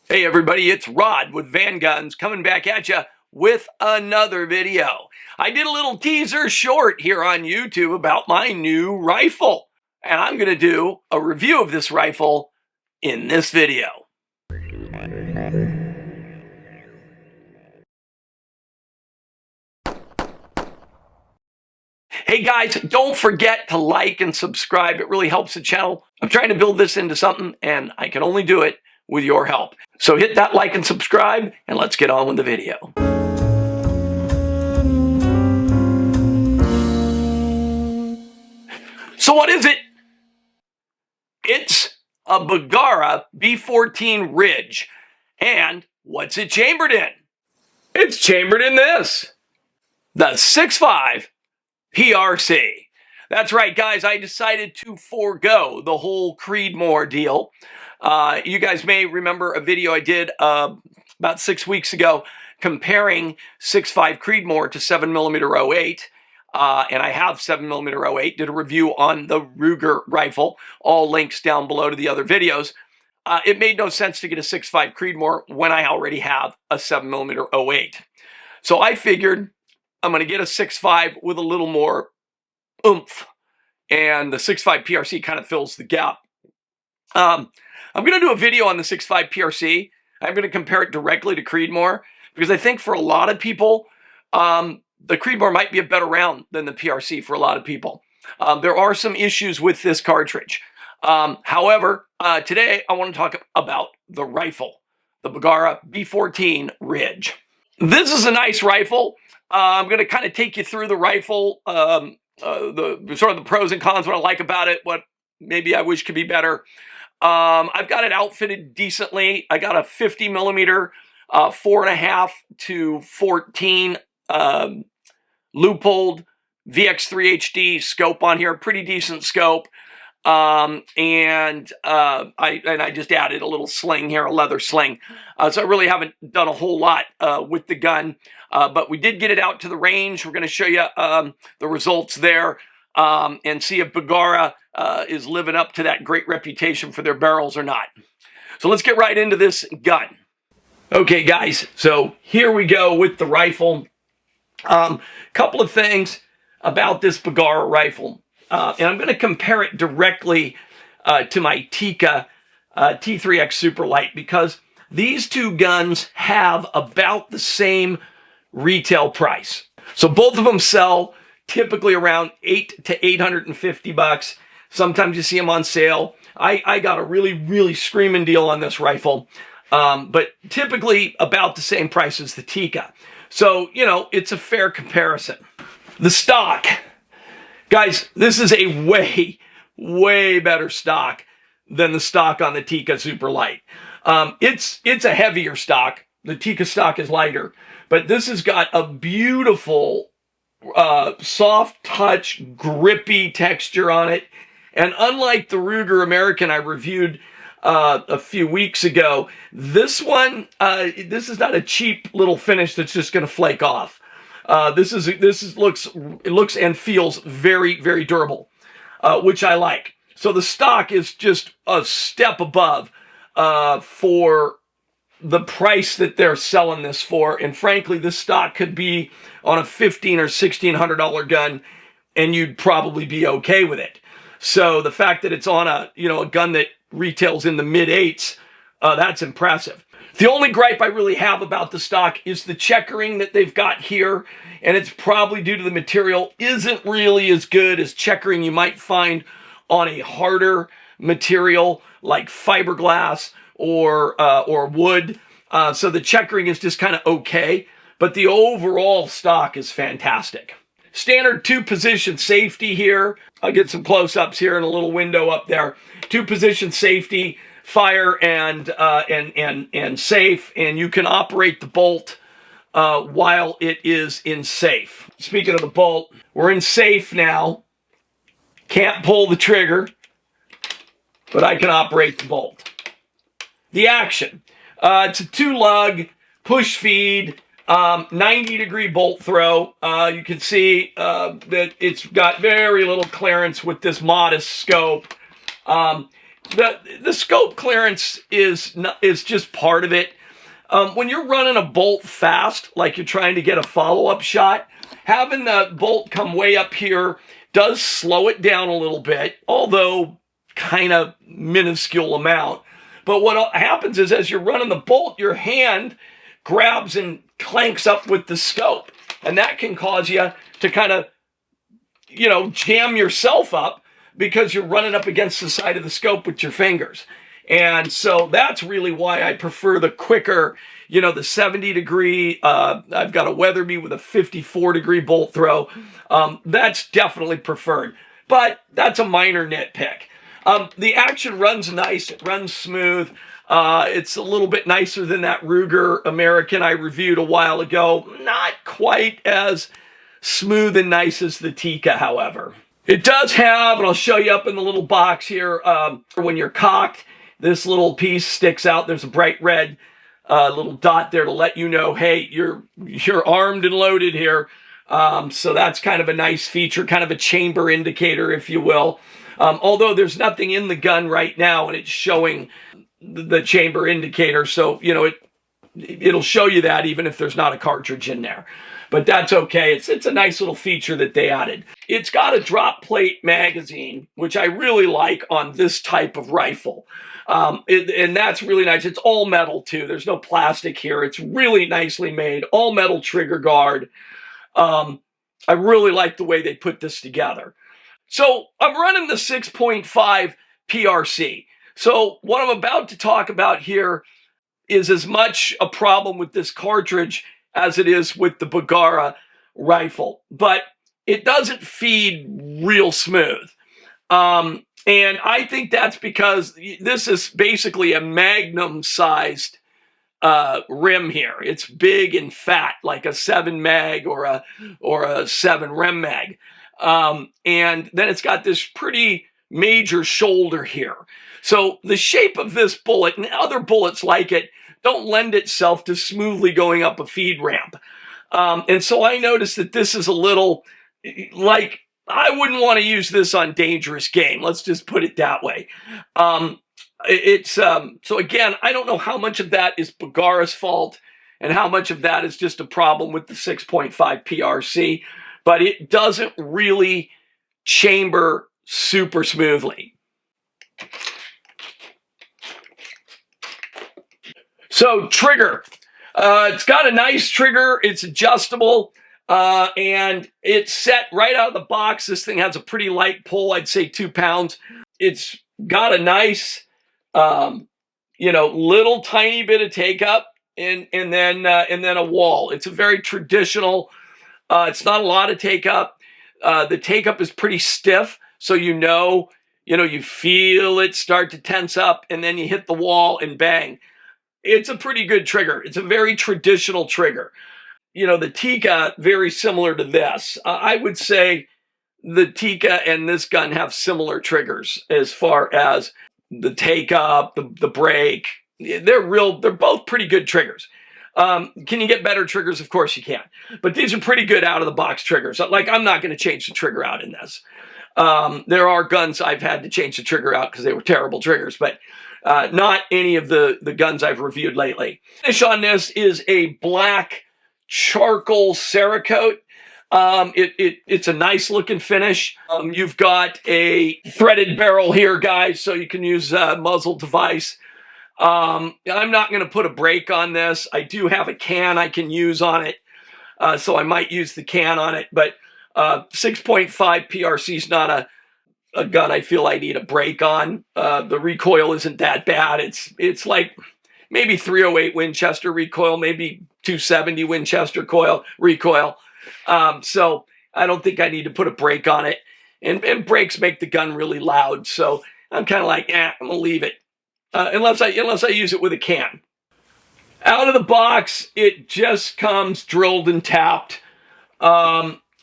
Hey everybody, it's Rod with VANGUNS coming back at you with another video. I did a little teaser short here on YouTube about my new rifle, and I'm going to do a review of this rifle in this video. Hey guys, don't forget to like and subscribe. It really helps the channel. I'm trying to build this into something, and I can only do it with your help. So hit that like and subscribe, and let's get on with the video. So what is it? It's a Bergara B14 Ridge. And what's it chambered in? It's chambered in this, the 6.5 PRC. That's right, guys. I decided to forego the whole Creedmoor deal. You guys may remember a video I did about 6 weeks ago comparing 6.5 Creedmoor to 7mm 08. And I have 7mm 08, did a review on the Ruger rifle, all links down below to the other videos. It made no sense to get a 6.5 Creedmoor when I already have a 7mm 08. So I figured I'm going to get a 6.5 with a little more oomph, and the 6.5 PRC kind of fills the gap. I'm going to do a video on the 6.5 PRC. I'm going to compare it directly to Creedmoor because I think for a lot of people, the Creedmoor might be a better round than the PRC for a lot of people. There are some issues with this cartridge. However, today I want to talk about the rifle, the Bergara B14 Ridge. This is a nice rifle. I'm going to kind of take you through the rifle, the sort of the pros and cons, what I like about it, what maybe I wish could be better. I've got it outfitted decently. I got a 50mm 4.5 to 14 Leupold VX3 HD scope on here, pretty decent scope. I just added a little sling here, a leather sling. So I really haven't done a whole lot with the gun, but we did get it out to the range. We're going to show you the results there and see if Bergara is living up to that great reputation for their barrels or not. So let's get right into this gun. Okay, guys, so here we go with the rifle. Couple of things about this Bergara rifle. And I'm going to compare it directly to my Tikka T3X Superlight because these two guns have about the same retail price. So both of them sell typically around $800 to $850. Sometimes you see them on sale. I got a really screaming deal on this rifle, but typically about the same price as the Tikka. So, you know, it's a fair comparison. The stock. Guys, this is a way better stock than the stock on the Tikka Superlight. It's a heavier stock. The Tikka stock is lighter, but this has got a beautiful, soft touch, grippy texture on it. And unlike the Ruger American I reviewed a few weeks ago, this one, this is not a cheap little finish that's just going to flake off. It looks and feels very durable, which I like. So the stock is just a step above for the price that they're selling this for. And frankly, this stock could be on a $1,500 or $1,600 gun, and you'd probably be okay with it. So the fact that it's on a gun that retails in the mid-8s, that's impressive. The only gripe I really have about the stock is the checkering that they've got here, and it's probably due to the material isn't really as good as checkering you might find on a harder material like fiberglass or wood. So the checkering is just kind of okay, but the overall stock is fantastic. Standard 2-position safety here. I'll get some close-ups here and a little window up there. 2-position safety. Fire and safe, and you can operate the bolt while it is in safe. Speaking of the bolt, we're in safe now. Can't pull the trigger, but I can operate the bolt. The action. It's a 2-lug push feed, 90-degree bolt throw. You can see that it's got very little clearance with this modest scope. the scope clearance is just part of it. When you're running a bolt fast, like you're trying to get a follow-up shot, having the bolt come way up here does slow it down a little bit, although kind of minuscule amount. But what happens is as you're running the bolt, your hand grabs and clanks up with the scope. And that can cause you to kind of, jam yourself up because you're running up against the side of the scope with your fingers. And so that's really why I prefer the quicker, the 70 degree. I've got a Weatherby with a 54 degree bolt throw. That's definitely preferred. But that's a minor nitpick. The action runs nice. It runs smooth. It's a little bit nicer than that Ruger American I reviewed a while ago. Not quite as smooth and nice as the Tikka, however. It does have, and I'll show you up in the little box here, when you're cocked, this little piece sticks out. There's a bright red little dot there to let you know, hey, you're armed and loaded here. So that's kind of a nice feature, kind of a chamber indicator, if you will. Although there's nothing in the gun right now, and it's showing the chamber indicator, so it'll show you that even if there's not a cartridge in there. But that's okay. It's a nice little feature that they added. It's got a drop plate magazine, which I really like on this type of rifle. And that's really nice. It's all metal too. There's no plastic here. It's really nicely made. All metal trigger guard. I really like the way they put this together. So I'm running the 6.5 PRC. So what I'm about to talk about here is as much a problem with this cartridge as it is with the Bergara rifle, but it doesn't feed real smooth. And I think that's because this is basically a Magnum-sized rim here. It's big and fat, like a 7 mag or a 7 rem mag. And then it's got this pretty major shoulder here. So the shape of this bullet and other bullets like it don't lend itself to smoothly going up a feed ramp. And so I noticed that this is a little, like, I wouldn't want to use this on dangerous game. Let's just put it that way. So again, I don't know how much of that is Bergara's fault and how much of that is just a problem with the 6.5 PRC, but it doesn't really chamber super smoothly. So trigger, it's got a nice trigger. It's adjustable, and it's set right out of the box. This thing has a pretty light pull. I'd say 2 pounds. It's got a nice, little tiny bit of take up, and then a wall. It's a very traditional. It's not a lot of take up. The take up is pretty stiff, so you feel it start to tense up, and then you hit the wall and bang. It's a pretty good trigger. It's a very traditional trigger. The Tikka, very similar to this. I would say the Tikka and this gun have similar triggers as far as the take up, the break. They're both pretty good triggers. Can you get better triggers? Of course you can. But these are pretty good out of the box triggers. Like, I'm not going to change the trigger out in this. There are guns I've had to change the trigger out because they were terrible triggers, but not any of the guns I've reviewed lately. Finish on this is a black charcoal cerakote. It's a nice looking finish. You've got a threaded barrel here, guys, so you can use a muzzle device. I'm not going to put a brake on this. I do have a can I can use on it, so I might use the can on it, but 6.5 PRC is not a gun I feel I need a brake on. The recoil isn't that bad. It's like maybe 308 Winchester recoil, maybe 270 Winchester recoil. So I don't think I need to put a brake on it. And brakes make the gun really loud. So I'm kind of like, I'm gonna leave it. Unless I use it with a can. Out of the box, it just comes drilled and tapped.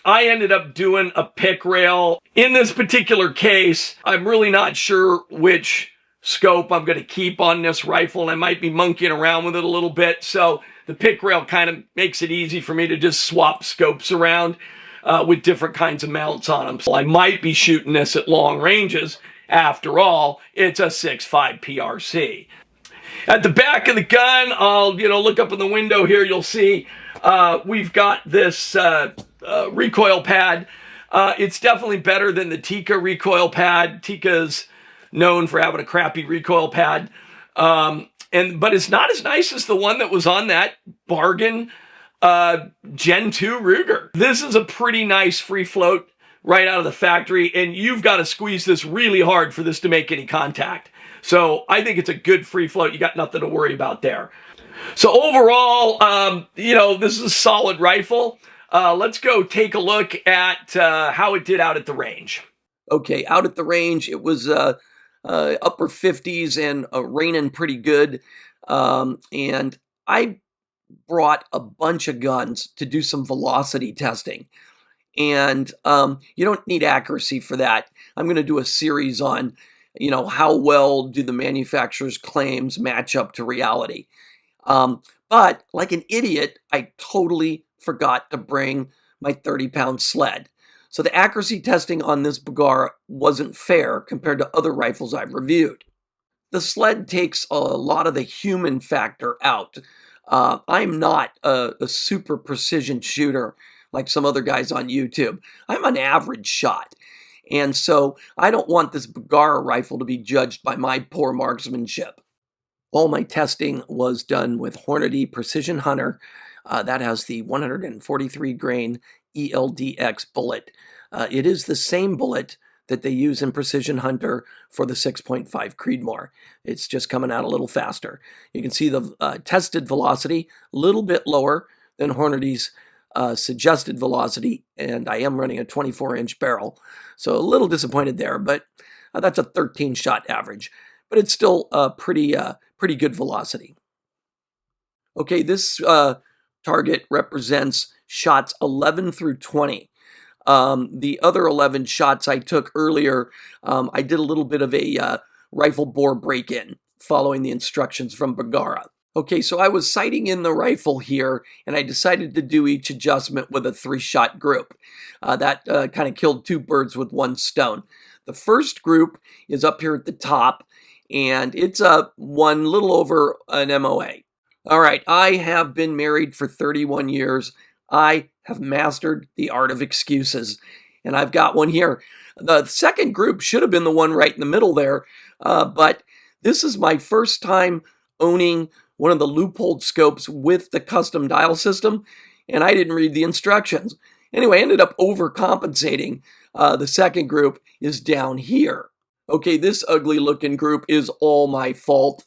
I ended up doing a pick rail. In this particular case, I'm really not sure which scope I'm going to keep on this rifle, and I might be monkeying around with it a little bit. So the pick rail kind of makes it easy for me to just swap scopes around with different kinds of mounts on them. So I might be shooting this at long ranges After all, it's a 6.5 PRC. At the back of the gun, I'll look up in the window here. You'll see we've got this recoil pad. It's definitely better than the Tikka recoil pad. Tikka's known for having a crappy recoil pad, but it's not as nice as the one that was on that bargain Gen 2 Ruger. This is a pretty nice free float right out of the factory, and you've got to squeeze this really hard for this to make any contact. So I think it's a good free float. You got nothing to worry about there. So overall, this is a solid rifle. Let's go take a look at how it did out at the range. Okay, out at the range, it was upper 50s and raining pretty good. And I brought a bunch of guns to do some velocity testing. And you don't need accuracy for that. I'm going to do a series on, how well do the manufacturer's claims match up to reality. But like an idiot, I totally forgot to bring my 30-pound sled. So the accuracy testing on this Bergara wasn't fair compared to other rifles I've reviewed. The sled takes a lot of the human factor out. I'm not a super precision shooter like some other guys on YouTube. I'm an average shot. And so I don't want this Bergara rifle to be judged by my poor marksmanship. All my testing was done with Hornady Precision Hunter. That has the 143 grain ELDX bullet. It is the same bullet that they use in Precision Hunter for the 6.5 Creedmoor. It's just coming out a little faster. You can see the tested velocity a little bit lower than Hornady's suggested velocity, and I am running a 24-inch barrel, so a little disappointed there, but that's a 13-shot average, but it's still a pretty good velocity. Okay, this target represents shots 11 through 20. The other 11 shots I took earlier, I did a little bit of a rifle bore break-in following the instructions from Bergara. Okay, so I was sighting in the rifle here, and I decided to do each adjustment with a 3-shot group. That kind of killed 2 birds with 1 stone. The first group is up here at the top, and it's a little over an MOA. All right, I have been married for 31 years. I have mastered the art of excuses, and I've got one here. The second group should have been the one right in the middle there, but this is my first time owning one of the Leupold scopes with the custom dial system, and I didn't read the instructions. Anyway, I ended up overcompensating. The second group is down here. Okay, this ugly looking group is all my fault.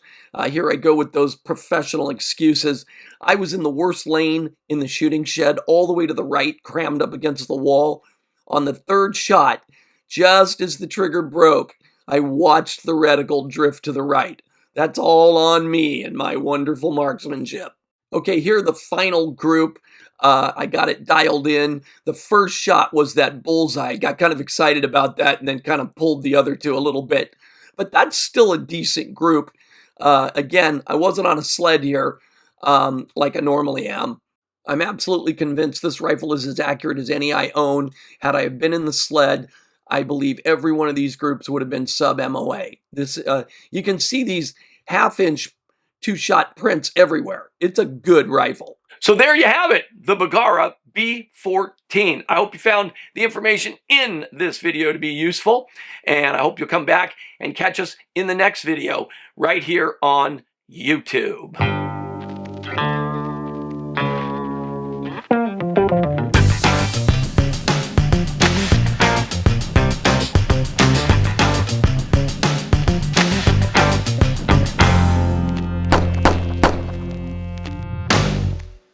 Here I go with those professional excuses. I was in the worst lane in the shooting shed, all the way to the right, crammed up against the wall. On the third shot, just as the trigger broke, I watched the reticle drift to the right. That's all on me and my wonderful marksmanship. Okay, here the final group. I got it dialed in. The first shot was that bullseye. I got kind of excited about that and then kind of pulled the other 2 a little bit. But that's still a decent group. Again, I wasn't on a sled here like I normally am. I'm absolutely convinced this rifle is as accurate as any I own. Had I been in the sled, I believe every one of these groups would have been sub-MOA. You can see these half-inch 2-shot prints everywhere. It's a good rifle. So there you have it, the Bergara B14. I hope you found the information in this video to be useful, and I hope you'll come back and catch us in the next video right here on YouTube.